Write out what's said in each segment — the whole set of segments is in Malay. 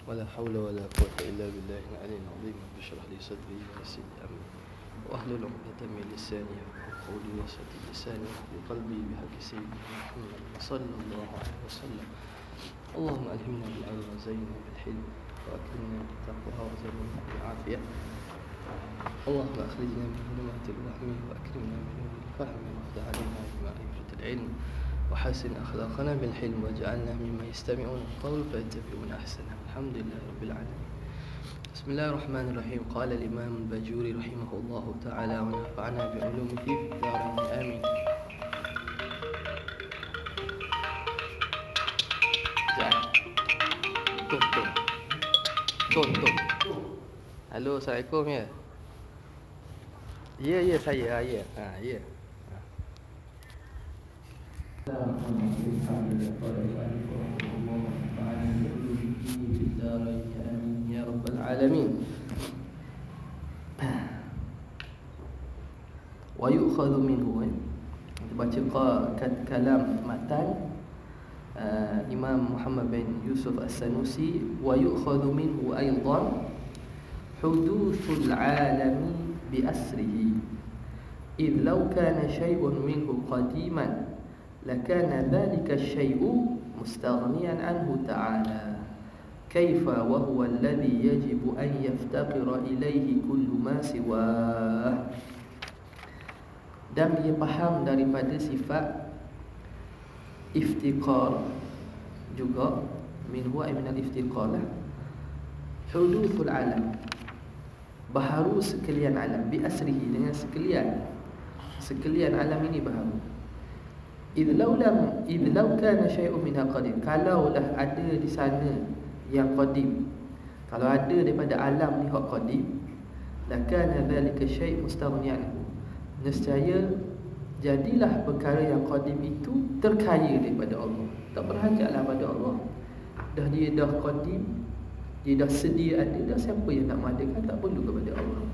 ولا حول ولا قوة إلا بالله العلي العظيم. رب اشرح لي صدري ويسر لي أمري واحلل عقدة من لساني يفقهوا قولي وسدد لساني واهد قلبي بحق سيدنا محمد صلى الله عليه وسلم. اللهم ألهمنا بالعلم وزينا بالحلم وأكرمنا بالتقوى وزينا بالعافية. اللهم أخرجنا من ظلمات الوهم وأكرمنا من نور الفهم واهد علينا بمعرفة العلم وحسن أخلاقنا بالحلم واجعلنا مما يستمعون القول فيتبعون أحسنه. الحمد لله رب العالمين. بسم الله الرحمن الرحيم. قال الإمام الباجوري رحمه الله تعالى ونفعنا بعلومه في الدارين آمين. Tun. Halo, Assalamualaikum ya. Ya saya ya. Ya. Ya Rabbal Alamin. Wa yu'khadhu minhu. Kita baca kalam matan Imam Muhammad bin Yusuf As-Sanusi. Wa yu'khadhu minhu aidan huduthul alami bi asrihi idh law kana shay'un minhu qadiman lakana dhalika ash-shay'u mustaghniyan anhu ta'ala kaifa wa huwa alladhi yajibu an yaftaqira ilayhi kullu ma siwah. Dan dia faham daripada sifat iftiqar juga, minhu ay min al-iftiqar lah, huduthul alam, baharu sekalian alam, bi asrihi, dengan sekalian alam ini baharu. Idh law kana syai'un minha qadim, kalaulah ada di sana yang qadim, kalau ada daripada alam ni hak qadim, lakana dhalika syai' mustaghniyan, nescaya jadilah perkara yang qadim itu terkaya daripada Allah, tak berhajatlah pada Allah. Dia dah qadim, dia dah sedia ada, dah siapa yang nak mengadakan, tak perlu kepada Allah.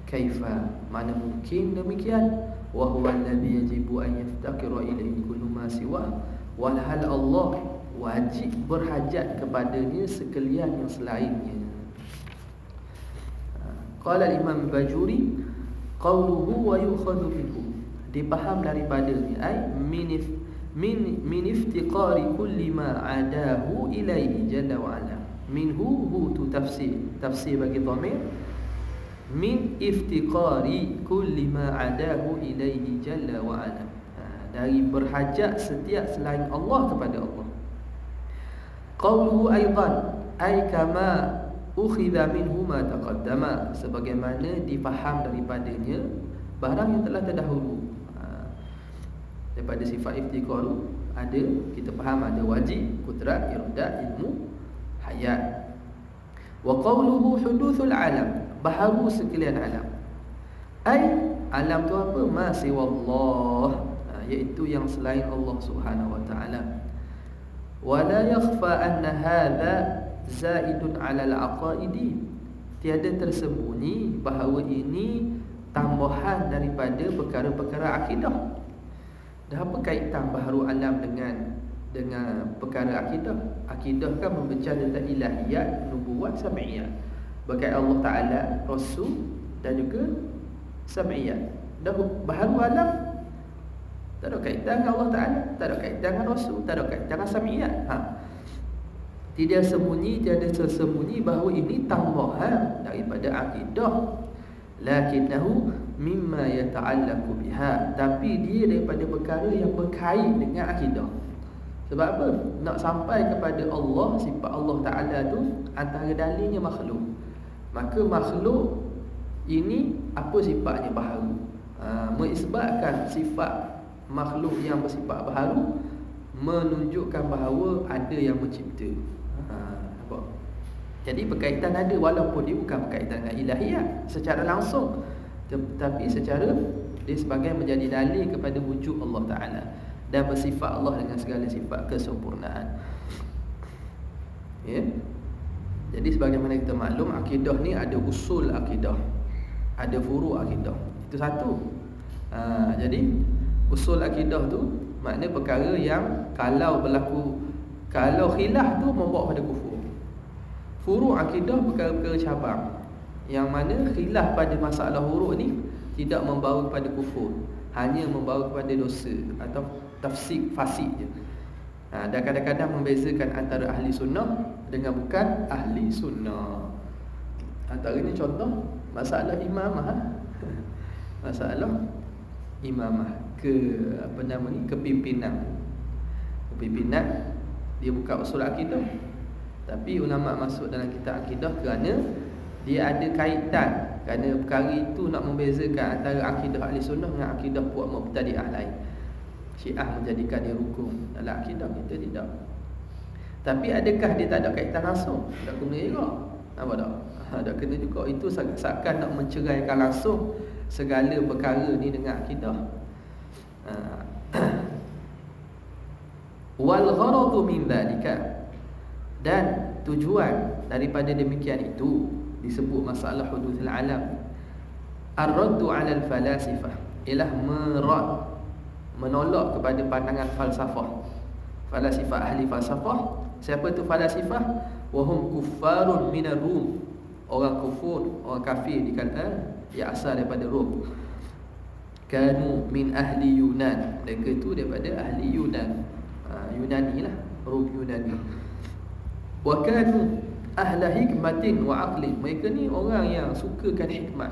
Kaifa, mana mungkin demikian, wa huwa alladhi yajibu an yaftaqira ilayhi kullu ma siwa, walhal Allah wajib berhajat kepadanya sekalian yang selainnya. Qala Imam Bajuri qawluhu wa yu'khadhu minhu, dipaham daripadanya ay min iftiqari kulli ma adahu ilaihi jalla wa ala. Minhu hu tu tafsir bagi dhamir, min iftiqari kulli ma adahu ilaihi jalla wa ala, dari berhajat setiap selain Allah kepada Allah. Qawluhu aidan ay kama ukhidha minhu ma taqaddama, sebagaimana difaham daripadanya barang yang telah terdahulu. Daripada sifat iftiqar ada, kita faham ada wajib, kudrat, iradah, ilmu, hayat. Wa qawluhu huduthul alam, baharu sekalian alam. Ay, alam tu apa? Ma siwallah, iaitu yang selain Allah Subhanahu wa taala. Wa la yakhfa anna hadha zaidun 'ala al-aqaidi, tiada tersembunyi bahawa ini tambahan daripada perkara-perkara akidah. Dah apa kaitan baharu alam dengan perkara akidah? Akidah kan membincang tentang ilahiyat, nubuwat, sam'iyat, berkaitan Allah Ta'ala, Rasul dan juga sam'iyat. Dah baharu alam tak ada kaitan dengan Allah Ta'ala, tak ada kaitan dengan Rasul, tak ada kaitan dengan sam'iyat. Tiada tersembunyi bahawa ini tambahan daripada akidah. Lakinnahu mimma yata'allaqu biha, tapi dia daripada perkara yang berkait dengan akidah. Sebab apa? Nak sampai kepada Allah, sifat Allah Ta'ala tu antara dalilnya makhluk. Maka makhluk ini apa sifatnya baharu? Mengisbatkan sifat makhluk yang bersifat baharu menunjukkan bahawa ada yang mencipta. Jadi berkaitan ada, walaupun dia bukan berkaitan dengan ilahiyat secara langsung, tetapi secara dia sebagai menjadi dalil kepada wujud Allah Ta'ala dan bersifat Allah dengan segala sifat kesempurnaan. Ya. Jadi sebagaimana kita maklum, akidah ni ada usul akidah, ada furu' akidah. Itu satu. Jadi usul akidah tu maknanya perkara yang kalau berlaku, kalau khilaf tu membawa pada kufur. Furu' akidah perkara-perkara cabang, yang mana khilaf pada masalah furu' ni tidak membawa kepada kufur, hanya membawa kepada dosa atau tafsir fasik je. Dan kadang-kadang membezakan antara ahli sunnah dengan bukan ahli sunnah. Antaranya contoh masalah imamah. Masalah imamah kepimpinan. Kepimpinan dia bukan usul akidah, tapi ulama masuk dalam kitab akidah kerana dia ada kaitan, kerana perkara itu nak membezakan antara akidah ahli sunnah dengan akidah puak mubtadi'ah lain. Syiah menjadikan dia rukun, dalam akidah kita tidak. Tapi adakah dia tak ada kaitan langsung? Tak kena juga. Nampak tak? Tak kena juga. Itu seakan nak menceraikan langsung segala perkara ni dengan akidah. Wal gharadu min dhalika, dan tujuan daripada demikian itu disebut masalah huduthul alam, ar-raddu 'ala al-falasifah, ialah menolak kepada pandangan falsafah. Falasifah, ahli falsafah. Siapa tu falasifah? Wahum kuffarun minar Rum, orang kufur, orang kafir di kalangan yang asal daripada Rom. Kanu min ahli Yunan, mereka tu daripada ahli Yunan, Yunani lah, Rom Yunani. Wa kanu ahla hikmatin wa aqlin, mereka ni orang yang sukakan hikmat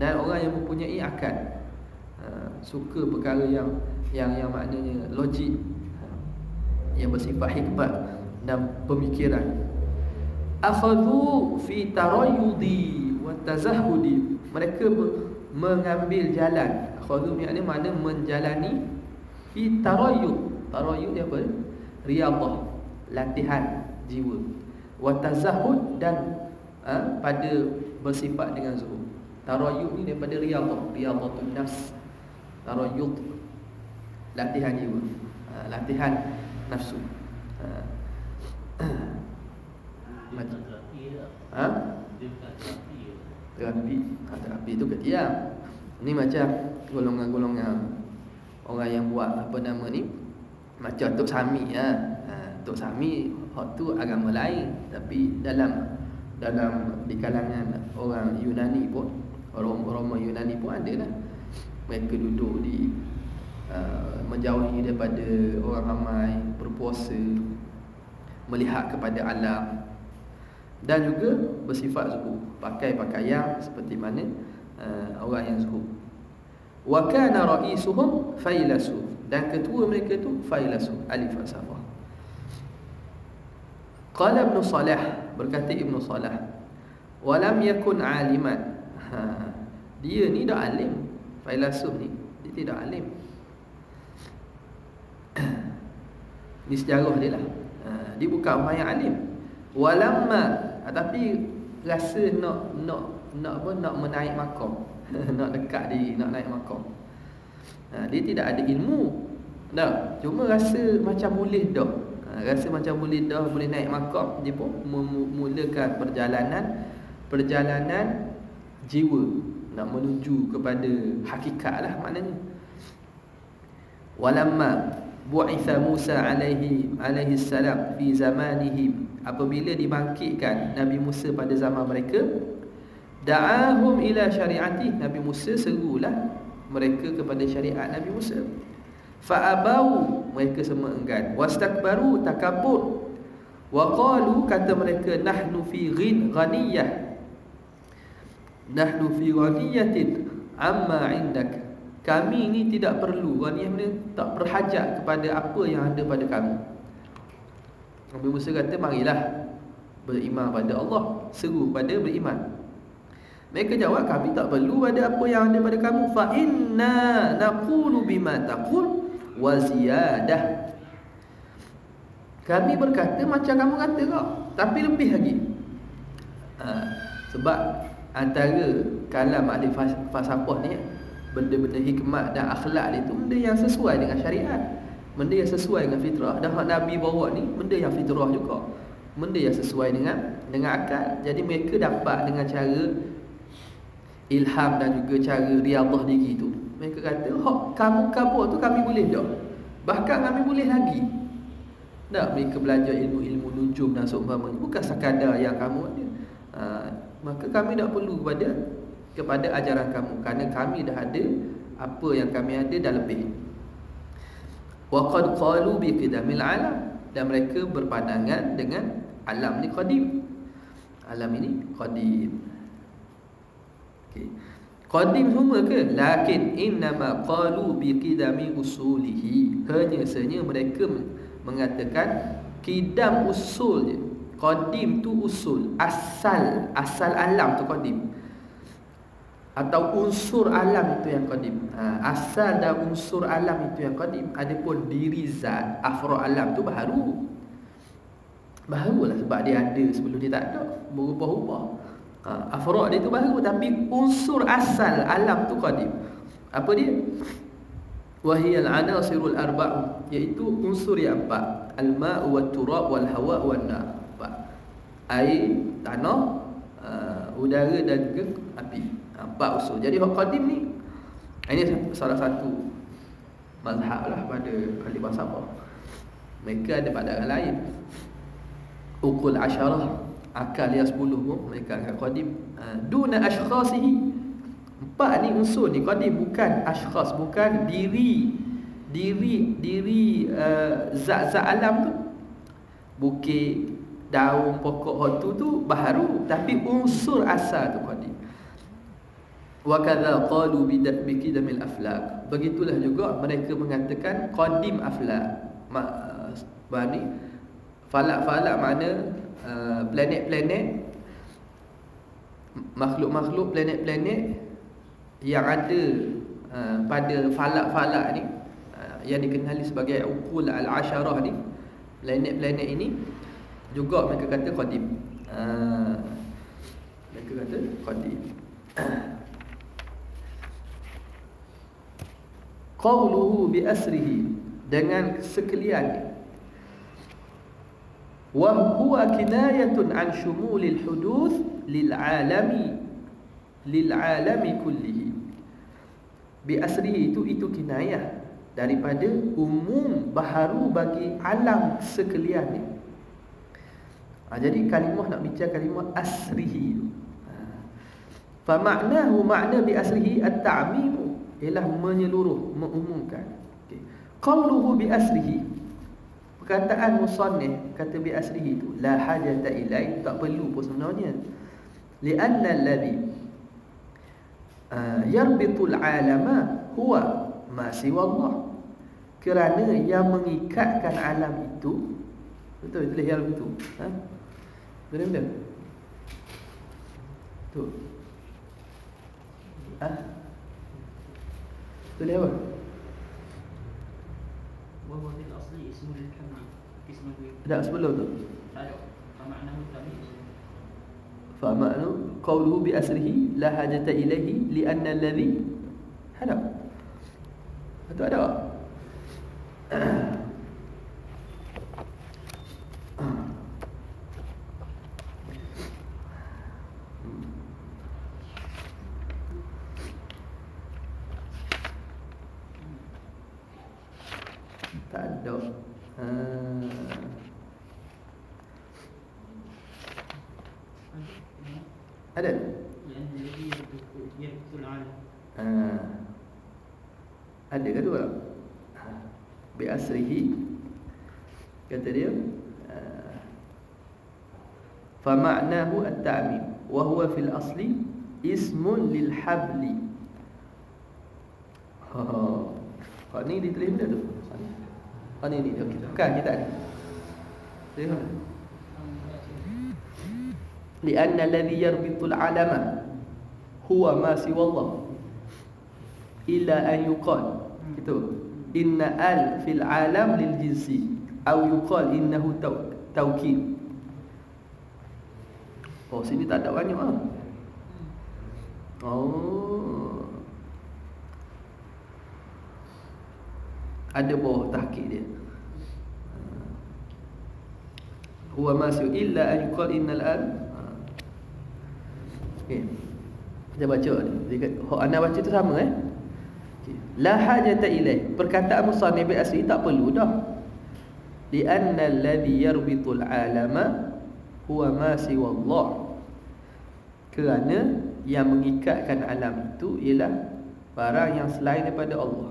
dan orang yang mempunyai akal, suka perkara yang maknanya logik, yang bersifat hikmat dan pemikiran. Akhadhu fi tarayyudi wa tazahudi, mereka mengambil jalan. Akhadhu maknanya mana menjalani, fi tarayyud. Tarayyud dia apa? Riyadhah, latihan jiwa. Wa tazahud, dan pada bersifat dengan zuhud. Tarayyud ni daripada riyadhah, riyadhatun nafs. Tarayyud, latihan jiwa, latihan nafsu. Terapi itu ketiak. Ni macam golongan-golongan orang yang buat apa nama ni, macam Tok Sami ya. Tok Sami hak tu agama lain, tapi dalam di kalangan orang Yunani pun, orang Yunani pun ada lah. Mereka duduk di menjauhi daripada orang ramai, berpuasa, melihat kepada alam, dan juga bersifat zuhud, pakai pakaian seperti mana orang yang zuhud. Wa kana ra'isuhum failasuf, dan ketua mereka tu failasuf, ahli falsafah. Qala Ibn Salah, berkata Ibn Salah, walam yakun aliman, dia ni dah alim. Failasuf ni dia tidak alim. Ni sejarah dia lah. Dia bukan orang yang alim. Walamma, tapi rasa nak menaik makam, nak dekat diri, nak naik makam. Dia tidak ada ilmu. Dah, cuma rasa macam boleh dah. Rasa macam boleh dah, boleh naik makam. Dia pun memulakan perjalanan jiwa, nak menuju kepada hakikat lah maknanya. Walamma bu'itha Musa alaihi salam fi zamanihi, apabila dibangkitkan Nabi Musa pada zaman mereka, da'ahum ila syari'ati, Nabi Musa serulah mereka kepada syariat Nabi Musa. Fa'abau, mereka semua enggan. Wastakbaru, takabur. Wa qalu, kata mereka, nahnu fi ghaniyah, nahnu fi ghaniyatin amma indak, kami ni tidak perlu, ghaniyah ni tak berhajat kepada apa yang ada pada kamu. Nabi Musa kata, marilah beriman pada Allah, seru pada beriman. Mereka jawab, kami tak perlu pada apa yang ada pada kamu. Fa inna naqulu bima taqul wa ziyadah, kami berkata macam kamu kata kok, tapi lebih lagi. Sebab antara kalam ahli falsafah ni, benda-benda hikmat dan akhlak itu benda yang sesuai dengan syariat, benda yang sesuai dengan fitrah. Dan hak Nabi bawa ni benda yang fitrah juga, benda yang sesuai dengan akal. Jadi mereka dapat dengan cara ilham dan juga cara riyadhah diri tu. Mereka kata, hak kamu kabur tu kami boleh dah, bahkan kami boleh lagi. Tak mereka belajar ilmu-ilmu nujum dan seumpamanya, bukan sekadar yang kamu ada. Maka kami tak perlu kepada ajaran kamu, kerana kami dah ada apa yang kami ada dah lebih. Wa qad qalu bi qidamil alam, dan mereka berpandangan dengan alam ni qadim. Alam ini qadim. Okey. Qadim semua ke? Lakin innama qalu bi qidami usulihi. Hanya saja mereka mengatakan qidam usul je. Qadim tu usul, asal alam tu qadim. Atau unsur alam itu yang qadim. Asal dan unsur alam itu yang qadim. Adapun diri zat, afra alam tu baru. Barulah sebab dia ada, sebelum dia tak ada, berubah-ubah. Afra dia tu baru, tapi unsur asal alam tu qadim. Apa dia? Wahiyal anasirul arba'u, iaitu unsur yang empat. Al-ma'u wat turab wal hawa wan nar. Air, tanah, udara dan juga api. Empat usul. Jadi hak qadim ni, ini salah satu mazhab lah pada kalimah Sabah. Mereka ada pandangan lain. Ukul asyarah, akal yang 10 pun mereka anggap qadim. Duna ashkhasihi. Empat ni unsur ni qadim, bukan ashkhas, bukan diri zat-zat alam tu. Bukit, daun, pokok, hotu tu baharu, tapi unsur asal tu qadim. Wa kadza qalu bi qidamil aflaq. Begitulah juga mereka mengatakan qadim aflaq. Makni falak-falak mana planet-planet, makhluk-makhluk, planet-planet yang ada pada falak-falak ni, yang dikenali sebagai ukul al-asyarah ni, planet-planet ini juga mereka kata qadim. Mereka kata qadim. Qawluhu bi asrihi, dengan sekalian, wa huwa kinayatun an shumulil huduth lil alami kullihi. Bi asrihi itu kinayah daripada umum baharu bagi alam sekalian ni. Jadi kalimah nak bincang kalimah asrihi. Fa ma'nahu, makna bi asrihi at-ta'mim, ialah menyeluruh, mengumumkan. Okay. Qawluhu bi asrihi, perkataan musannif kata bi asrihi itu la hajata ilai, tak perlu pun sebenarnya. Lianna alladhi yarbitul alama huwa ma siwa Allah, kerana yang mengikatkan alam itu, betul tulis yang itu, betul. Tu. Tulis apa? وهو في الأصل اسم للحمل اسم Tak sebelum tu. لا فمعناه التمييز. فمعنى قوله بأسره لا حاجة إليه لأن الذي هذا. Itu ada. Tak ada. Ada? لأن الذي يربط العالم. Ada ke dua? Bi asrihi, kata dia, fa ma'nahu at-ta'mim wa huwa fil asli ismun lil habli. Ni ditulis benda tu. Ni okey. Bukan kita ada. Lihat. Lianna alladhi yarbitul alama huwa ma siwa Allah illa an yuqal, itu inna al fil alam lil jinsi aw yuqal innahu tawkid. Oh, sini tak ada banyak ah. Oh, ada bawah tahqiq dia. Huwa ma siwa illa an yuqal innal al. Okey. Kita baca ni. Hak anda baca tu sama Okay. La hajata ilaih. Perkataan musannif asli tak perlu dah. li'anna alladhi yarbitul alama huwa ma siwa Allah. Kerana yang mengikatkan alam itu ialah barang yang selain daripada Allah.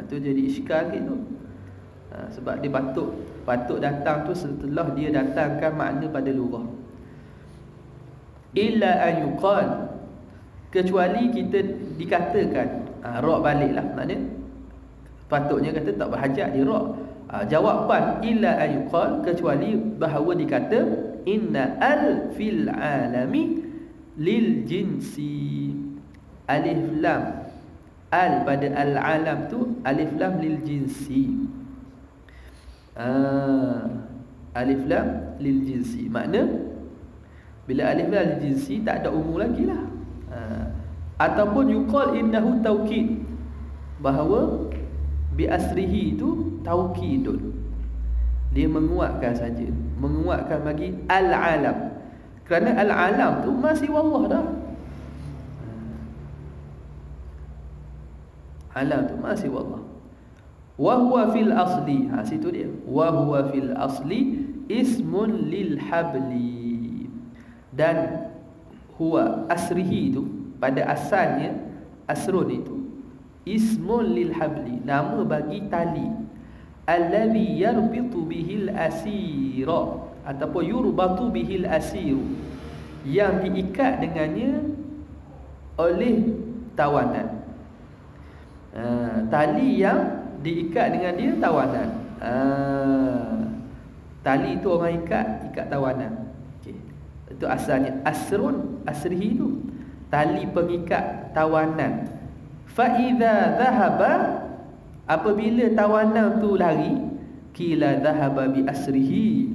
Itu jadi iskal gitu. Sebab dia patut datang tu setelah dia datangkan makna pada lugah. Illa an yuqal, kecuali kita dikatakan ra' baliklah, maknanya patutnya kata tak berhajat di ra'. Jawapan illa an yuqal, kecuali bahawa dikata inna al fil alami lil jinsi. Alif lam al pada al alam tu, alif lam lil jinsi. Alif lam lil jinsi, makna bila alif lam lil jinsi tak ada umum lagi lah. Ataupun yuqal innahu taukid, bahawa bi asrihi itu taukidun, dia menguatkan saja, menguatkan bagi al-alam. Kerana al-alam tu masih wallah dah. Alam tu masih wallah. Wa huwa fil asli, situ dia. Wa huwa fil asli ismun lil habli. Dan huwa asrihi itu pada asalnya, asrun itu ismun lil habli, nama bagi tali, alladhi yarbitu bihil asira, ataupun yurbatu bihil asiru, yang diikat dengannya oleh tawanan. Tali yang diikat dengan dia tawanan. Tali itu orang ikat tawanan. Okay. Itu asalnya asrun, asrihi itu tali pengikat tawanan. Fa idza dhahaba, apabila tawanan tu lari, kila dhahaba bi asrihi,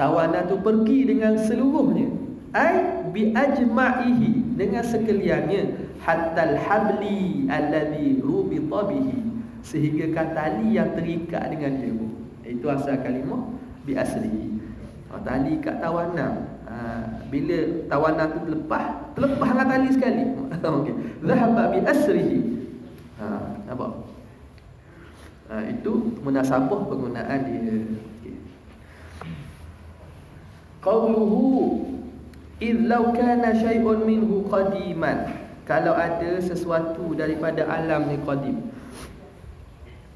tawanan tu pergi dengan seluruhnya, ai bi ajma'ihi, dengan sekaliannya, hatta al-habli alladhi rubita bihi, sehingga tali yang terikat dengan dia. Itu asal kalimah bi asrihi. Tali ikat tawanan. Bila tawanan tu terlepas dengan tali sekali. Okey. Dhahaba bi asrihi. Nampak? Itu munasabah penggunaan dia. Okey. Qauluhu idh law kana syai'un minhu qadiman, kalau ada sesuatu daripada alam ni qadim.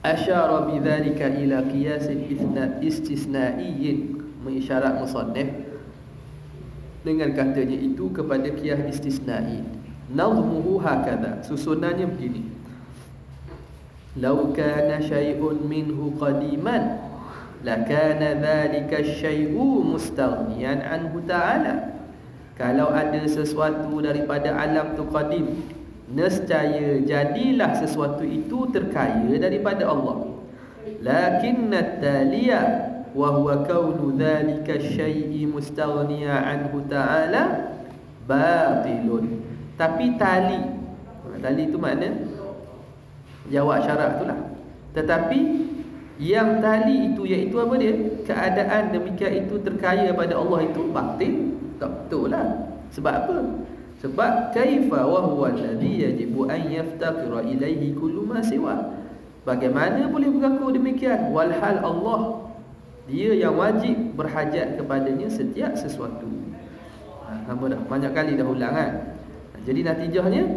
Asyara bidzalika ila qiyasin istisna'iyyin, mengisyarat musannif dengan katanya itu kepada qiyas istisna'i. Nazmuhu hakadha, susunannya begini. Law kana syai'un minhu qadiman lakana dzalika syai'u mustaghniyan anhu ta'ala. Kalau ada sesuatu daripada alam tu qadim, nescaya jadilah sesuatu itu terkaya daripada Allah. Lakinnat taliya wa huwa kaunu dhalika syai'i mustaghniya anhu ta'ala batilun. Tapi tali itu makna jawab syarat itulah. Tetapi yang tali itu, iaitu apa dia? Keadaan demikian itu terkaya pada Allah itu batil. Tak betul lah. Sebab apa? Sebab kaifa wa huwa alladhi yajibu an yaftaqira ilaihi kullu ma siwa. Bagaimana boleh berlaku demikian? Walhal Allah, dia yang wajib berhajat kepadanya setiap sesuatu. Hamba dah banyak kali dah ulang kan. Jadi natijahnya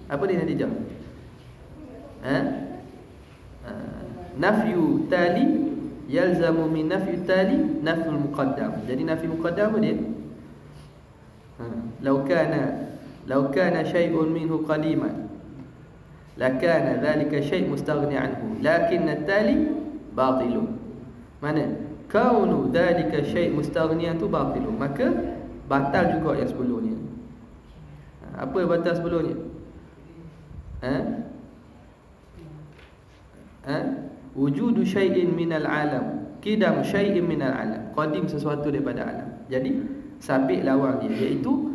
apa dia natijah? Nafyu tali yalzamu min nafyu tali nafyul muqaddam. Jadi nafyu muqaddam apa dia? Law kana syai'un minhu qadiman lakana dhalika syai' mustaghni anhu lakin at-tali batilun. Mana? Kaunu dhalika syai' mustaghniyan tu batilun, maka batal juga yang sebelumnya. Apa yang batal sebelumnya? Wujudu syai'in minal alam, qidam syai'in minal alam, qadim sesuatu daripada alam. Jadi sabit lawan dia, iaitu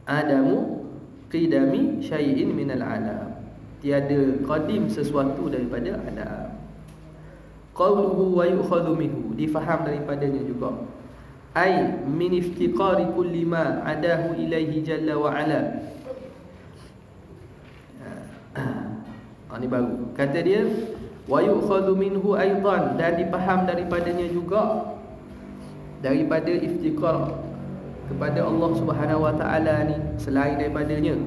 adamu qidami syai'in minal alam, tiada qadim sesuatu daripada alam. Qauluhu wa yu'khadhu minhu, difaham daripadanya juga. Ai min iftiqari kulli ma adahu ilaihi jalla wa ala. Ini baru. Kata dia Wa yu'khadhu minhu aidan, dan dipaham daripadanya juga, daripada iftikar kepada Allah Subhanahu wa taala ni selain daripadanya,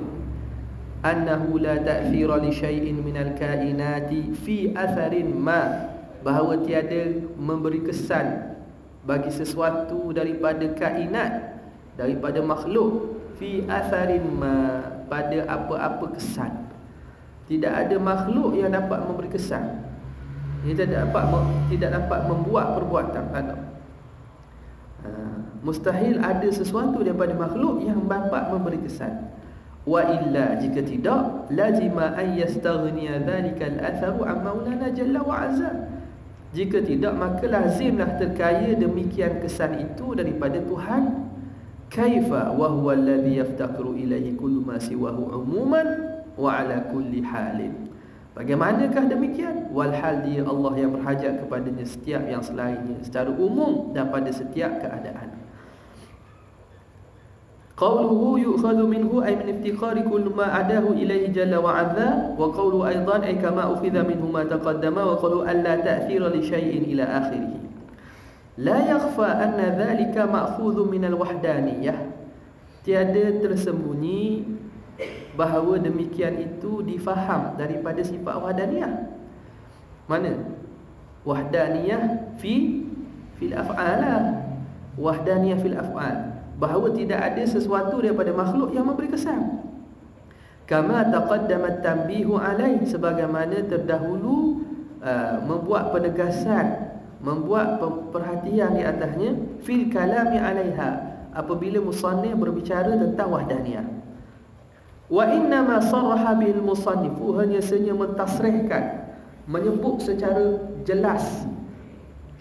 annahu la ta'thira li syai'in minal kainati fi atharin ma, bahawa tiada memberi kesan bagi sesuatu daripada kainat, daripada makhluk, fi atharin ma, pada apa-apa kesan. Tidak ada makhluk yang dapat memberi kesan. Dia tidak dapat membuat perbuatan, tak ada. Mustahil ada sesuatu daripada makhluk yang dapat memberi kesan. Wa illa, jika tidak, lazima an yastaghniya dhalika al-atharu an maulana jalla wa azza. Jika tidak, maka lazimlah terkaya demikian kesan itu daripada Tuhan. Kaifa wa huwa alladhi yaftaqiru ilaihi kullu ma siwahu umuman wa ala kulli halin. Bagaimanakah demikian? Walhal dia Allah yang berhajat kepadanya setiap yang selainnya secara umum dan pada setiap keadaan. Qawluhu yu'khadhu minhu ay min iftiqari kullu ma adahu ilaihi jalla wa azza, wa qawluhu aidan ay kama ukhidha minhu ma taqaddama, wa qawluhu alla ta'thira li syai'in ila akhirih. La yakhfa anna dhalika ma'khudhu min al-wahdaniyah. Tiada tersembunyi bahawa demikian itu difaham daripada sifat wahdaniyah. Mana? Wahdaniyah fil af'al. Wahdaniyah fil af'al, bahawa tidak ada sesuatu daripada makhluk yang memberi kesan. Kama taqaddama tanbihu alaih, sebagaimana terdahulu membuat penegasan, membuat perhatian di atasnya, fil kalami alaiha, apabila musannif berbicara tentang wahdaniyah. Wa inna ma sarraha bil musannifu, hanya saja mentasrihkan, menyebut secara jelas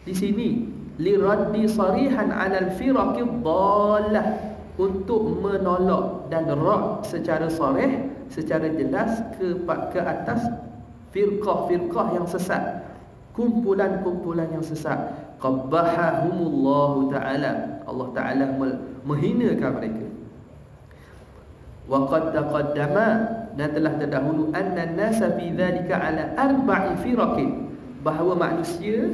di sini, li raddi sarihan 'ala al-firaqid dhallah, untuk menolak dan rad secara sarih, secara jelas ke atas firqah-firqah yang sesat, kumpulan-kumpulan yang sesat. Qabbahahumullahu ta'ala, Allah Ta'ala menghinakan mereka. Wa qad taqaddama, dan telah terdahulu, anna an-nasa fi dhalika 'ala arba'i firaqin, bahawa manusia,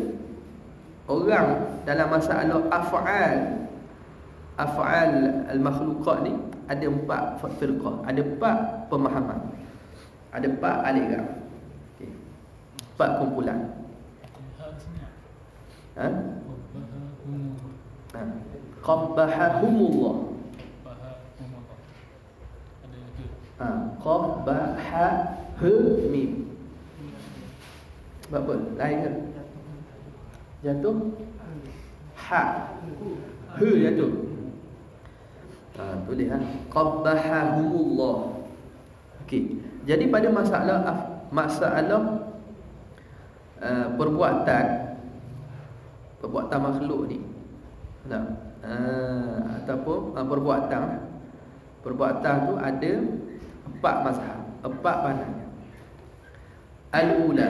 orang dalam masalah af'al al-makhluqat ni ada 4 firqah, ada 4 pemahaman, ada 4 aliran, okey, 4 kumpulan. Qabbahahumullah. Qabbahahum. Sebab apa? Lain ke? Jatuh ha, jatuh. Tulis qabbahahumullah. Okey. Jadi pada masalah perbuatan makhluk ni, ataupun perbuatan tu ada 4 mazhab, 4 pandangan. Al-ula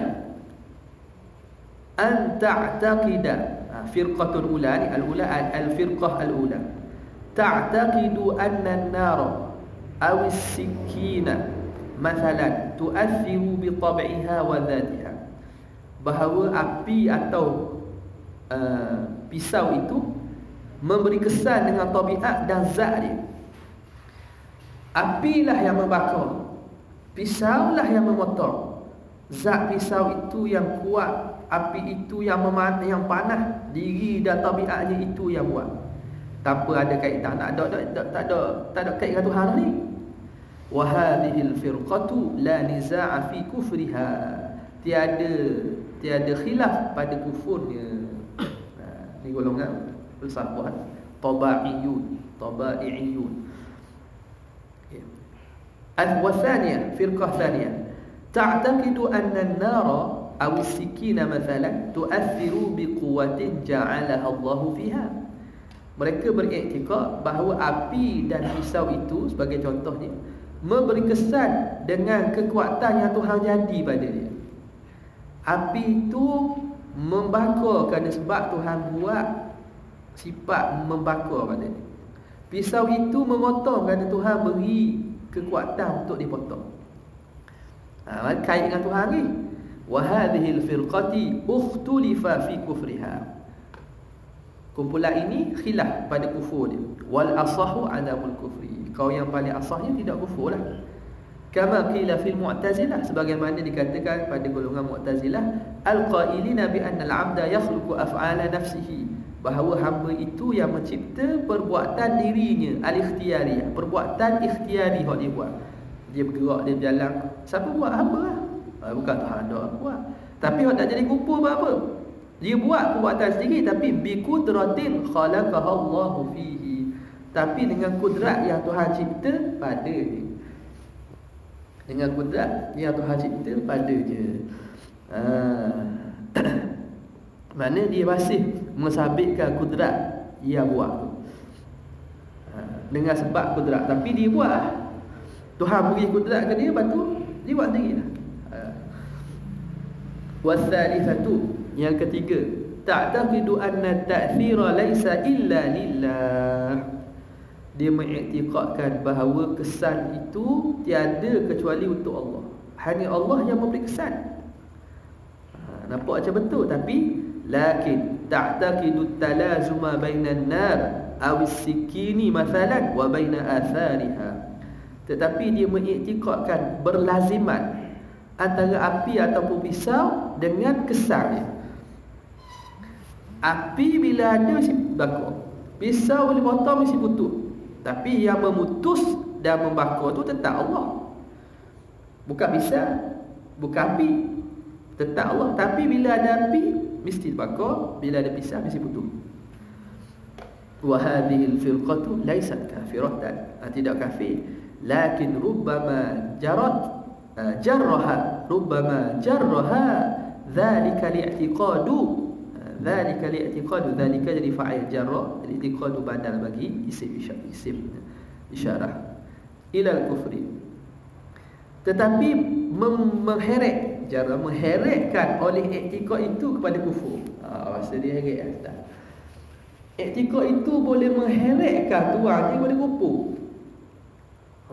an ta'taqida, firqatul ula ni, al-ula al-firqah al-ula, ta'taqidu anna an-nara aw as-sikina mathalan tu'athiru bi tab'iha wa dhatiha, bahawa api atau pisau itu memberi kesan dengan tabiat dan zat dia. Apilah yang membakar, pisaulah yang memotong. Zat pisau itu yang kuat, api itu yang panas, diri dan tabiatnya itu yang buat. Tanpa ada kaitan, tak ada kaitan Tuhan ni. Wa hadhil firqatu la niza'a fi kufriha, tiada khilaf pada kufurnya. Ni golongan filsafat tabaiiyun. Al-thaniya, firqah thaniyah, ta'taqidu anna an-nara aw as-sikina mathalan tu'athiru bi quwwatin ja'alaha Allah fiha. Mereka beriktikad bahawa api dan pisau itu, sebagai contohnya, memberi kesan dengan kekuatan yang Tuhan jadi pada dia. Api itu membakar kerana sebab Tuhan buat sifat membakar pada dia. Pisau itu memotong kerana Tuhan beri kekuatan untuk dipotong. Kait dengan Tuhan ni. wa hadhihi al-firqati ukhtulifa fi kufriha. Kumpulan ini khilaf pada kufur dia. Wal asahu adamul kufri. Kau yang paling asahnya tidak kufur lah. Kama qila fil Mu'tazilah, sebagaimana dikatakan pada golongan Mu'tazilah, al-qailina bi anna al-'abda yakhluqu af'ala nafsihi, bahawa hamba itu yang mencipta perbuatan dirinya, al-ikhtiyariyah, perbuatan ikhtiari yang dia buat. Dia bergerak, dia berjalan, siapa buat? Hamba lah. Bukan Tuhan dah buat. Tapi orang tak jadi kufur apa? Dia buat perbuatan sendiri, tapi bi qudratin khalaqaha Allahu fihi, tapi dengan kudrat yang Tuhan cipta pada dia. Dengan kudrat yang Tuhan cipta pada dia. Mana dia masih mensabitkan kudrat dia buat tu. Dengan sebab kudrat, tapi dia buat. Tuhan beri kudrat ke dia, lepas tu dia buat sendiri lah. Wasalifatu, yang ketiga, ta'taqidu anna ta'thira laisa illa lillah. Dia mengiktikadkan bahawa kesan itu tiada kecuali untuk Allah. Hanya Allah yang memberi kesan. Nampak macam betul, tapi lakin ta'taqidu talazuma bainan nar aw as-sikini mathalan wa baina athariha. Tetapi dia mengiktikadkan berlaziman antara api ataupun pisau dengan kesannya. Api bila ada mesti bakar, pisau boleh potong mesti putus, tapi yang memutus dan membakar tu tetap Allah. Bukan pisau, bukan api, tetap Allah. Tapi bila ada api mesti bakar, bila ada pisau mesti putus. Wa hadhihi al-firqatu laysat kafiratan, tidak kafir, lakin rubbama jarraha dhalika li'tiqadu, dhalika jadi fa'il jarrah, li'tiqadu badal bagi isim isyarah ila al-kufri. Tetapi mengheret, jarrah mengheretkan oleh i'tiqad itu kepada kufur. Maksud dia heret tak? I'tiqad itu boleh mengheretkan tuannya kepada kufur.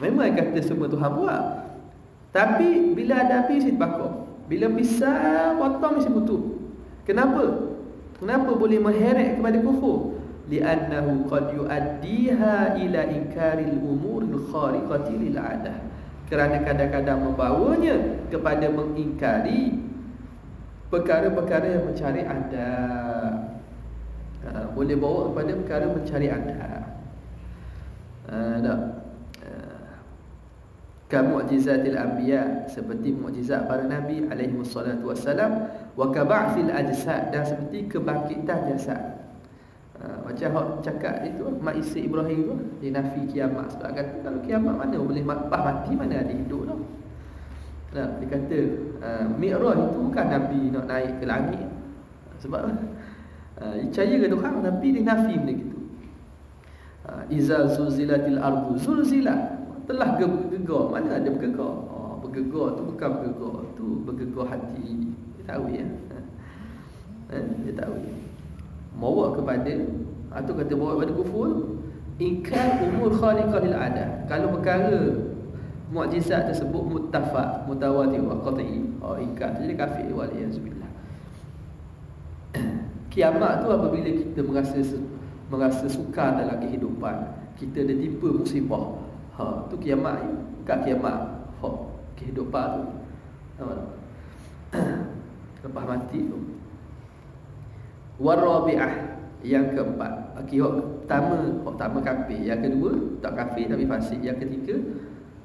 Memang kata semua Tuhan buat, tapi bila ada api mesti bakar, bila pisau potong mesti putus. Kenapa? Kenapa boleh mengheret kepada kufur? Li'annahu qad yu'addiha ila inkaril umuril khariqati lil 'adah. Kerana kadang-kadang membawanya kepada mengingkari perkara-perkara yang mencari adat. Boleh bawa kepada perkara mencari adat. Kamu'jizatil anbiya, seperti mukjizat para nabi alaihi wassalatu wassalam, wa kaba'thil ajsad, dan seperti kebangkitan jasad. Macam hak cakap itu mak isi Ibrahim tu, dia nafi kiamat. Sebab kata kalau kiamat mana boleh mati, mana ada hidup tu. Nah, dia kata Mi'raj itu bukan nabi nak naik ke langit. Sebab percaya ke Tuhan, tapi dia nafi benda gitu. Iza zulzilatil ardu zulzilah, telah bergegar. Mana ada bergegar? Bergegar tu bukan bergegar, tu bergegar hati. Dia tahu ya. Dia tahu. Bawa kepada, atau kata bawa kepada kufur, ingkar umur khaliqah lil 'adah. Kalau perkara mukjizat tersebut muttafaq, mutawatir wa qat'i, ingkar tu jadi kafir, waliyazbillah. Kiamat tu apabila kita merasa sukar dalam kehidupan, kita ada timpa musibah. Tu kiamat, bukan kiamat kehidupan tu. Lepas mati tu. Warabi'ah, yang keempat. Pertama kafir, yang kedua tak kafir tapi fasik, yang ketiga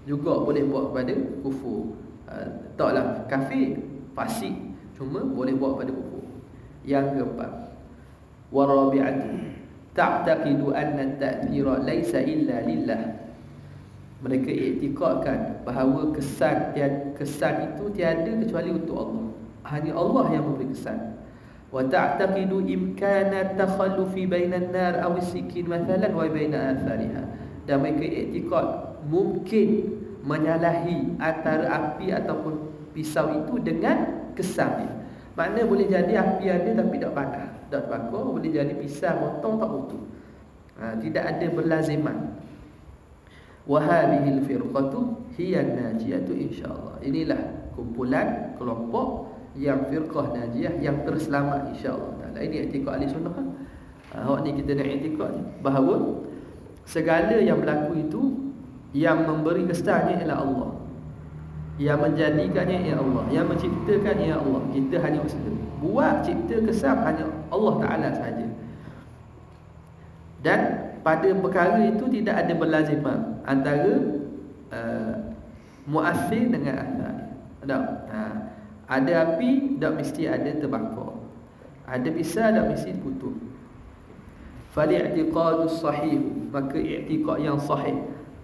juga boleh buat kepada kufur. Taklah kafir, fasik, cuma boleh buat kepada kufur. Yang keempat, warabi'atu ta'taqidu anna at-ta'thira laysa illa lillah. Mereka iktikadkan bahawa kesan itu tiada kecuali untuk Allah. Hanya Allah yang memberi kesan. Wa ta'taqidu imkana takhallufi bainan nar aw as-sikin mathalan wa baina athariha. Dan mereka iktikad mungkin menyalahi antara api ataupun pisau itu dengan kesannya. Makna boleh jadi api ada tapi tak panas, tak bakar, boleh jadi pisau potong tak putus. Tidak ada berlaziman. Wa hadhihi al-firqatu hiya an-najiyatu insyaallah. Inilah kumpulan kelompok yang firqah najiyah, yang terselamat insya-Allah taala. Ini i'tikad ahli sunnah. Awak ni kita nak i'tikad bahawa segala yang berlaku itu yang memberi kesannya ialah Allah, yang menjadikannya ialah Allah, yang menciptakan ialah Allah. Kita hanya usaha buat cipta kesan hanya Allah Taala sahaja. Dan pada perkara itu tidak ada berlazimah antara muassir dengan athar. Tak? Ada api tak mesti ada terbakar. Ada pisau tak mesti putus. Fal-i'tiqadus sahih, maka i'tiqad yang sahih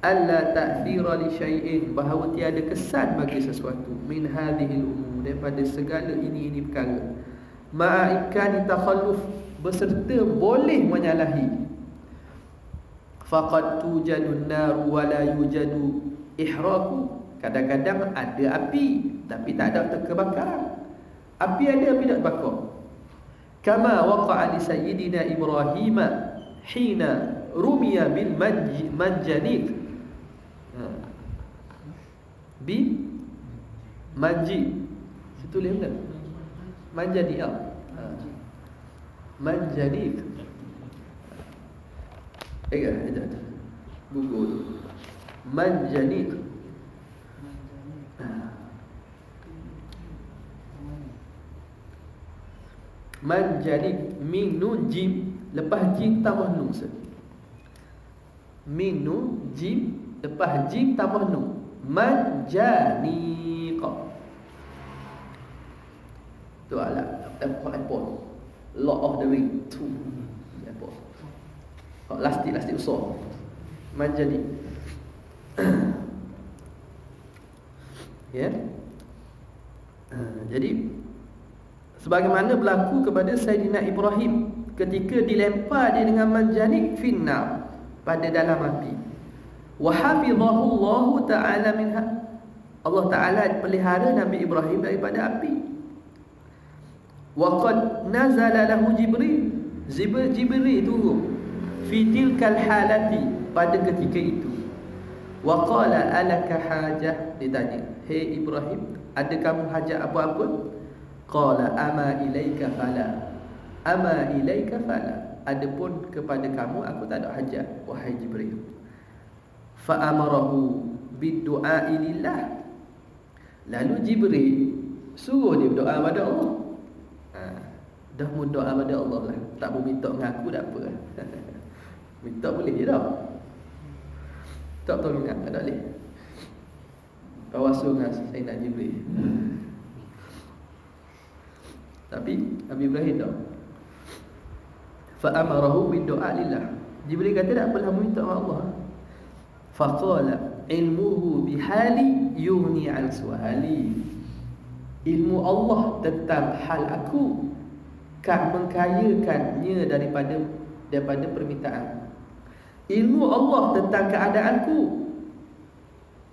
alla ta'thira li syai'in, bahawa tiada kesan bagi sesuatu min hadhil umur, daripada segala ini perkara, ma'ikani takhalluf, beserta boleh menyalahi. Faqad tujadun nar wa la yujadu ihraqu, kadang-kadang ada api tapi tak ada kebakaran. Api ada, api tak bakar. Kama waqa'a li sayyidina Ibrahim hina rumiya bil manjanik, bi manji, situ lihat tak? Manjanik, manjanik. Ada buku tu. Manjanik. Manjanik, min nun jim, lepas jim tambah nun. Min nun jim, lepas jim tambah nun. Manjanik. Tu alat iPod. Lord of the Ring 2 iPod. Lastik besar. Manjanik. Ya. Jadi sebagaimana berlaku kepada Sayyidina Ibrahim ketika dilempar dia dengan manjanik finnar, pada dalam api. Wa hafizahu Allah Ta'ala minha, Allah Ta'ala pelihara Nabi Ibrahim daripada api. Wa qad nazala lahu Jibril turun fi tilkal halati, pada ketika itu. Wa qala alaka hajah, ditanya, "Hei Ibrahim, ada kamu hajat apa-apa?" Qala ama ilaika fala, ama ilaika fala, adapun kepada kamu aku tak ada hajat wahai Jibril. Fa amarahu bid-du'a lillah, lalu Jibril suruh dia berdoa pada Allah. Dah mu doa pada Allah lah, tak mau minta dengan aku tak apa. Minta boleh je dah, tak tolong tak boleh. Tawasul dengan Sayyidina Jibril. Tapi Nabi Ibrahim tak. Fa amarahu bid-du'a lillah, Jibril kata tak apalah minta dengan Allah. Fa qala ilmuhu bihali yughni an su'ali, ilmu Allah tentang hal aku kan mengkayakannya daripada permintaan. Ilmu Allah tentang keadaanku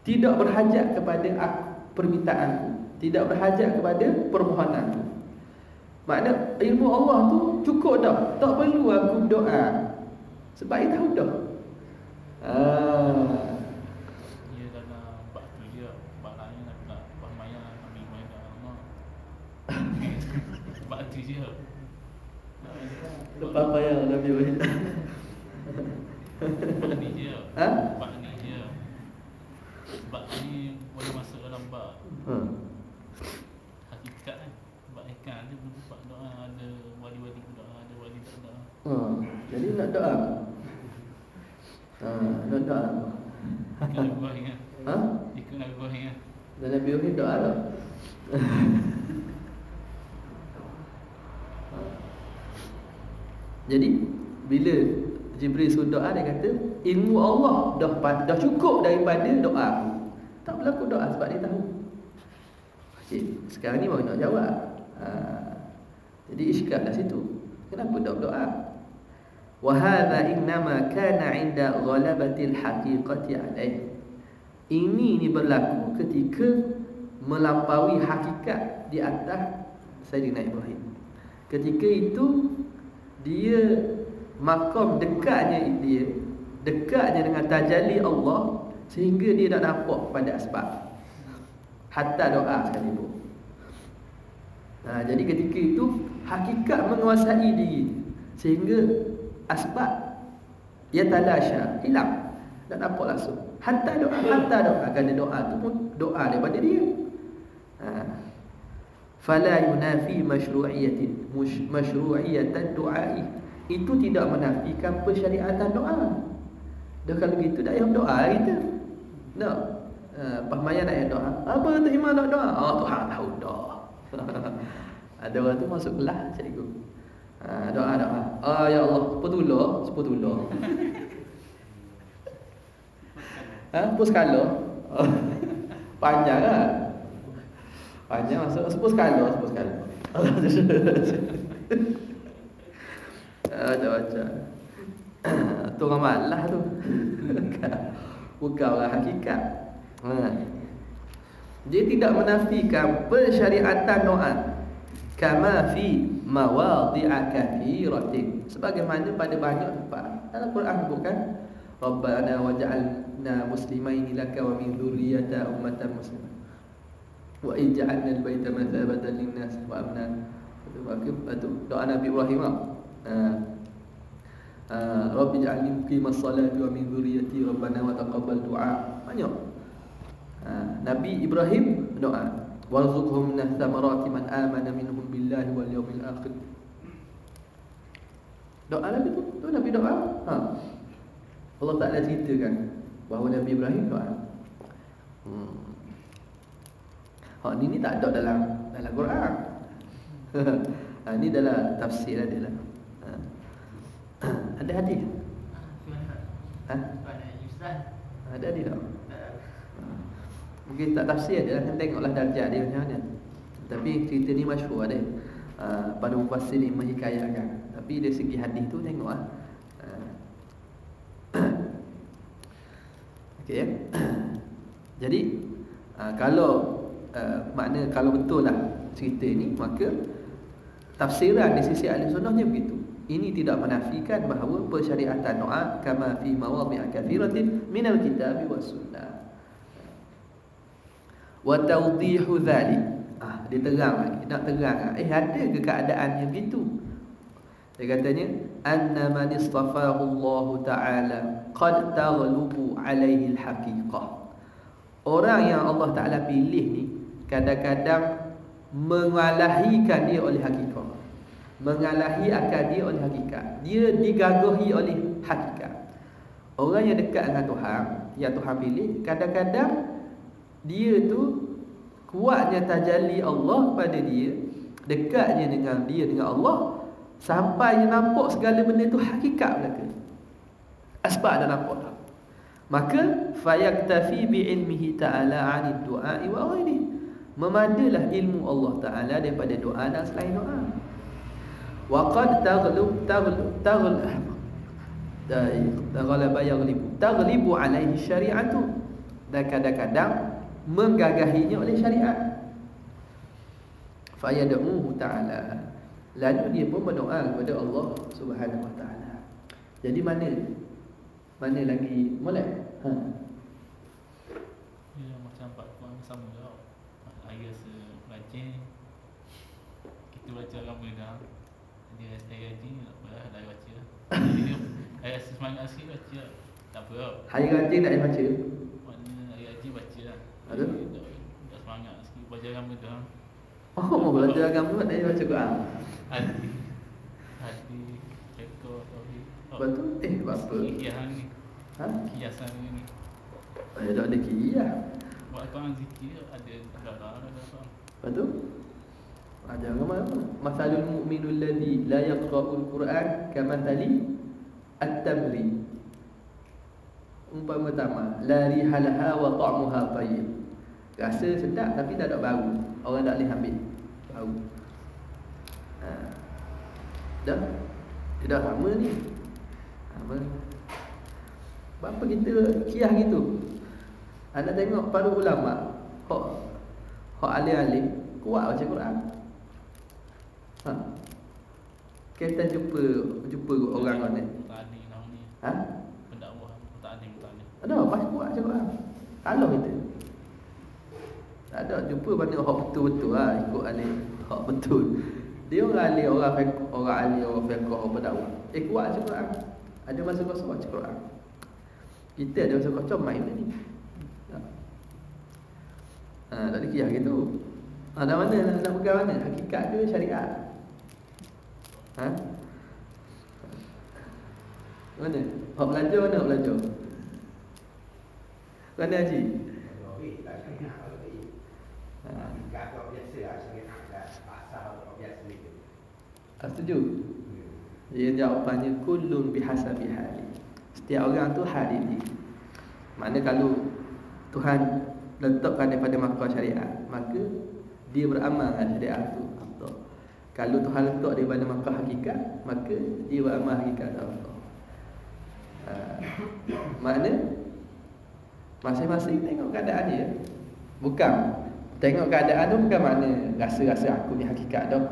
tidak berhajat kepada permintaanku, tidak berhajat kepada permohonanku. Makna ilmu Allah tu cukup dah, tak perlu aku doa, sebab dia tahu dah. Dia dalam bab tu je, bab lain nak bahmaya ambil mai Allah. Bab tu je. Lepas payah Nabi Ibrahim. Bab ni je. Ha? Bab ni je. Bab ni boleh masuk dalam bab hakikat kan. Bab ikan dia bab doa, ada wali-wali berdoa, ada wali tak doa. Jadi nak doa. Nak doa. Ikut Ibrahim kan. Ha? Ikut Ibrahim kan. Dan Nabi Ibrahim doa tak? Jadi bila Jibril suruh doa, dia kata ilmu Allah dah cukup daripada doa aku. Tak berlaku doa sebab dia tahu. Okey, sekarang ni baru nak jawab. Jadi iskal dah situ. Kenapa tak berdoa? Wa hadha innama kana 'inda ghalabatil haqiqati 'alaih. Ini ni berlaku ketika melampaui hakikat di atas Sayyidina Ibrahim. Ketika itu dia makam dekatnya dengan tajalli Allah, sehingga dia tak nampak pada asbab, hatta doa sekalipun. Jadi ketika itu hakikat menguasai diri sehingga asbab yatalasha, hilang dan apa langsung. Hatta doa kerana doa tu pun doa daripada dia. Fala yunafi masyru'iyatan du'ai. Itu tidak menafikan persyariatan doa. Dah kalau gitu dah yang doa kita. No. Pahmaya nak yang doa. Apa tu iman nak doa? Oh Tuhan tahu dah. Ada orang tu masuk kelas cikgu. Doa. Ya Allah, sepuluh. Puskala. Panjang lah. Panjang masuk 10 skala. Macam tu orang malas tu. Bukan orang hakikat. Dia tidak menafikan persyariatan doa kama fi mawadhi'a katsiratin, sebagaimana pada banyak tempat dalam Quran bukan Rabbana waj'alna muslimaini laka wa min dzurriyyatina ummatan muslimah wa ij'alna al-baita mathabatan lin-nas wa amna. Itu doa Nabi Ibrahim. Rabbi ij'alni muqimas salati wa min dzurriyyati rabbana wa taqabbal du'a. Banyak. Nabi Ibrahim doa warzuqhum min thamarati man amana minhum billahi wal yawmil akhir. Doa Nabi tu Nabi doa. Allah Ta'ala ceritakan bahawa Nabi Ibrahim doa. Ini tak ada dalam Quran. Ini dalam tafsir dia lah. Ada hadis? Ada hadis tak? Mungkin tak tafsir dia lah, tengoklah darjah dia macam mana. Tapi cerita ni masyhur dia. Pada mufassir ni menghikayatkan. Tapi dari segi hadis tu tengoklah. Okey. Jadi kalau makna kalau betul lah cerita ni, maka tafsiran di sisi ahli sunnahnya begitu. Ini tidak menafikan bahawa persyariatan doa kama fi mawadhi'a katsiratin minal kitabi was sunnah. Wa tawdihu dhalik. Dia terang lagi, nak terang. Ada ke keadaan yang begitu? Dia katanya anna man istafahu Allah Ta'ala qad taghlubu alaihi al-haqiqah. Orang yang Allah Ta'ala pilih ni kadang-kadang mengalahikan dia oleh hakikat. Mengalahi akan dia oleh hakikat. Dia digagahi oleh hakikat. Orang yang dekat dengan Tuhan, yang Tuhan pilih, kadang-kadang dia tu kuatnya tajalli Allah pada dia, dekatnya dengan dia, dengan Allah, sampai dia nampak segala benda tu hakikat belaka. Asbab dah nampak dah. Maka fayaktafi bi'ilmihi ta'ala 'anid du'a'i wa ghairihi. Memadalah ilmu Allah Ta'ala daripada doa dan selain doa. Wa qad taghlibu alaihi syari'atu. Dan kadang-kadang menggagahinya oleh syariat. Fayad'uhu ta'ala. Lalu dia pun berdoa kepada Allah Subhanahu wa ta'ala. Jadi mana lagi molek? Ya, macam Pak Puan sama juga. Ayah sebelajar kita baca agama dah. Dia saya haji tak apa dah baca. Ayah semangat sikit baca. Tak apa. Hari rajin tak payah baca. Maknanya ayah haji baca lah. Ada? Tak semangat sikit baca agama dah. Mau belajar agama tak payah baca Quran. Hati rekor tauhid. Betul? Apa? Kiasan ni. Kiasan ni. Tak ada kiyah. Buat Quran zikir ada agama. Betul? Jangan apa? Masalul mu'minul ladzi la yaqra'ul Quran kamathali at-tamri. Umpama pertama, la rihalaha wa ta'muha tayyib. Rasa sedap tapi tak ada bau. Orang tak boleh ambil bau. Dah sama ni. Apa kita kiyah gitu? Anda tengok para ulama hak alim-alim kuat baca Quran. Kita jumpa orang ni. Tadi nama ni. Pendakwah tadi. Ada pas kuat baca Quran. Kalau kita tak ada jumpa mana hak betul-betul ikut alim. hak betul. Dia orang ahli, orang fiqh, orang ahli, orang fiqh, orang berdakwah. Kuat je Quran. Ada masa kosong baca Quran. Kita ada masa kosong main ni. Tak ada kira gitu. Dah mana nak pegang mana? Hakikat ke syariat? Mana? Hak belajar mana hak belajar? Mana Haji? Setuju? Dia jawapannya kullun bihasabi hali. Setiap orang tu hal ini. Mana kalau Tuhan letakkan daripada makar syariat, maka dia beramal dengan syariat tu. Kalau Tuhan letak daripada makar hakikat, maka dia beramal hakikat Allah. Makna masing-masing tengok keadaan dia. Bukan tengok keadaan tu bukan makna rasa-rasa aku ni hakikat dah.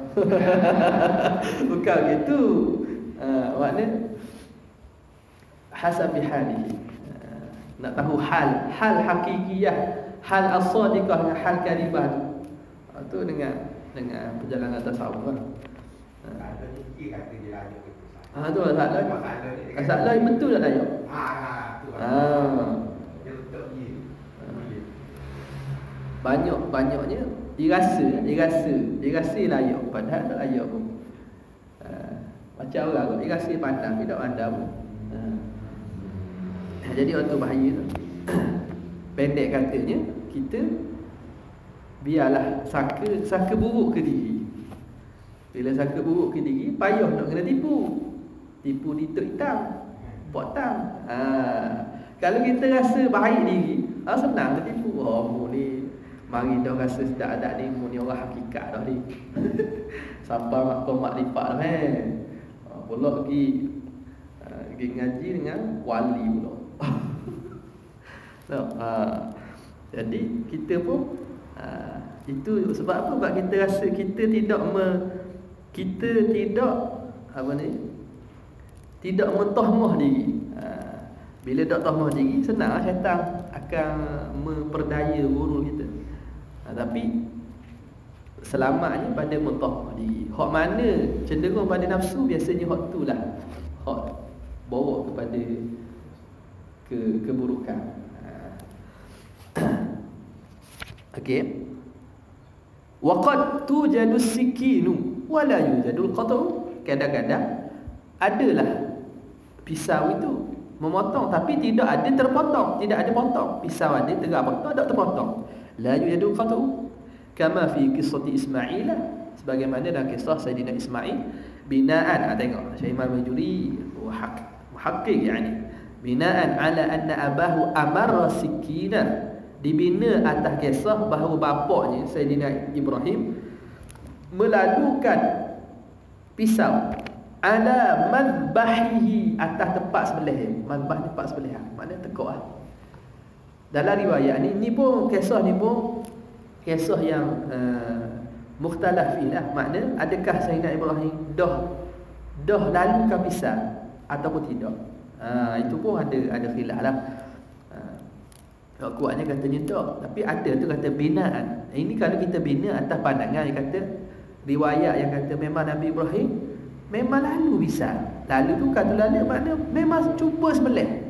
Bukan gitu. Makna hasabi halihi. Nak tahu hal hakikiyah, hal as-sadiqah dengan hal kadhibah tu. Tu dengan perjalanan tasawuf lah. Tu masalah yang betul tak layak. Banyaknya dirasa layak padahal tak layak pun. Macam orang kot dirasa pandang tapi tak pandang pun. Jadi waktu bahaya tu. Pendek katanya, kita biarlah sangka buruk ke diri. Bila sangka buruk ke diri, payah nak kena tipu. Tipu di tok hitam, pot tam. Kalau kita rasa baik diri, senang nak tipu. Ni mari dah rasa sedap adat ni, ni orang hakikat dah ni. Sampai mak lipat dah pula pergi ngaji dengan wali pula. Jadi kita pun itu sebab apa? Sebab kita rasa kita tidak mentahmah diri. Bila tak tahmah diri, senang syaitan akan memperdaya guru kita. Tapi selamatnya pada mentahmah diri. Hak mana cenderung pada nafsu, biasanya hak tu lah hak bawa kepada keburukan. Okey. Waqad tujadu sikinu wala yujadul qat'u. Kadang-kadang adalah pisau itu memotong tapi tidak ada terpotong, tidak ada potong. Pisau ada tengah potong, tak terpotong. La yujadul qat'u kama fi qissati Ismail, sebagaimana dalam kisah Sayyidina Ismail binaan. Tengok Syekh Imam Al-Juri muhaqqiq yani binaan ala anna abahu amara sikina, dibina atas kisah bahawa bapaknya Sayyidina Ibrahim melalukan pisau ala madbahihi, atas tempat sembelihan. Madbah tempat sembelihan, maknanya tekuk lah. Dalam riwayat ni pun kisah ni pun kisah yang mukhtalaf filah. Makna adakah Sayyidina Ibrahim dah lalukan pisau ataupun tidak. Itu pun ada khilaf lah. Kuatnya katanya tak, tapi ada tu kata binaan. Ini kalau kita bina atas pandangan yang kata riwayat yang kata memang Nabi Ibrahim memang lalu bisa. Lalu tu kata lalu makna memang cuba sembelih.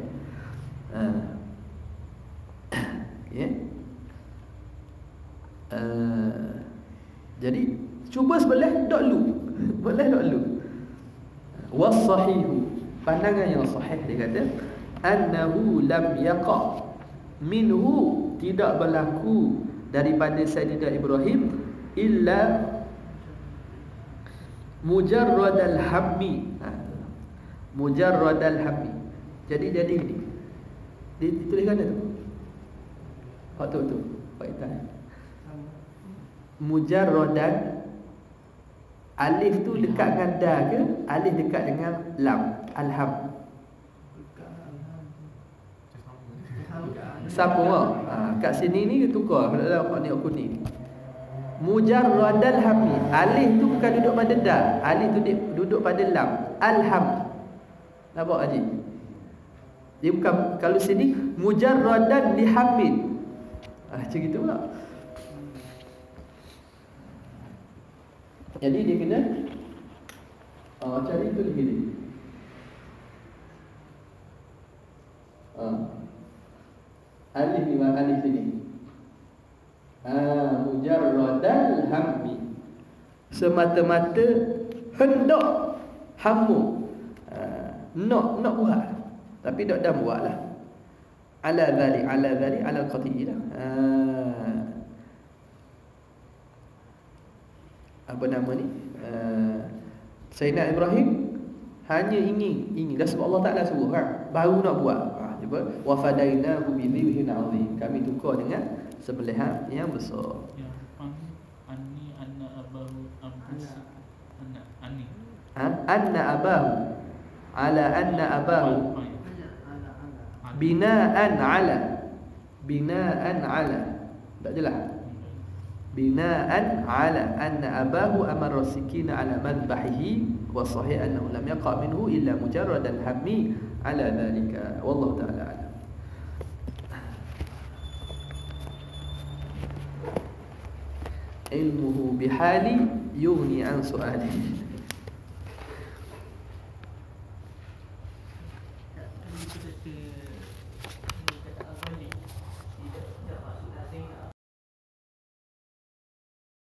Ya. Jadi cuba sembelih tak lu. Boleh tak lu. Was-sahihu, pandangan yang sahih dia kata annahu lam yaqa minhu, tidak berlaku daripada Sayyidina Ibrahim illa mujarradal hammi. Mujarradal hammi. Jadi ni dituliskan tu. Waktu tu faedah. Mujarradan, alif tu dekat dengan da ke? Alif dekat dengan lam. Alham. Siapa kat sini ni tukar kalau dalam ni aku ni. Mujarradal hammi. Alif tu bukan duduk pada da. Alif tu duduk pada lam. Alham. Nampak Haji? Dia bukan, kalau sini mujarradan lihammin. Macam gitu pula. Jadi dia kena cari tulis ini. Alif ni alif sini. Mujarradal hammi, semata-mata hendak hamu. Nak buat, tapi tak dah buatlah. Ala zalik ala qati'ila. Apa nama ni? Sayyidina Ibrahim hanya ingin dah sebab Allah Taala suruh kan, baru nak buat. Cuba wa fadainahu bi dhibhin 'azim. Kami tukar dengan sembelihan yang besar. Ya, anni anna abahu abus anni. Anna abahu ala anna abahu binaan ala. Tak jelas. Binaan ala anna abahu amara sikina ala madbahihi wa sahih annahu lam yaqa minhu illa mujarradan hammi ala dhalika wallahu ta'ala alam. Ilmuhu bihali yughni an su'ali. Kita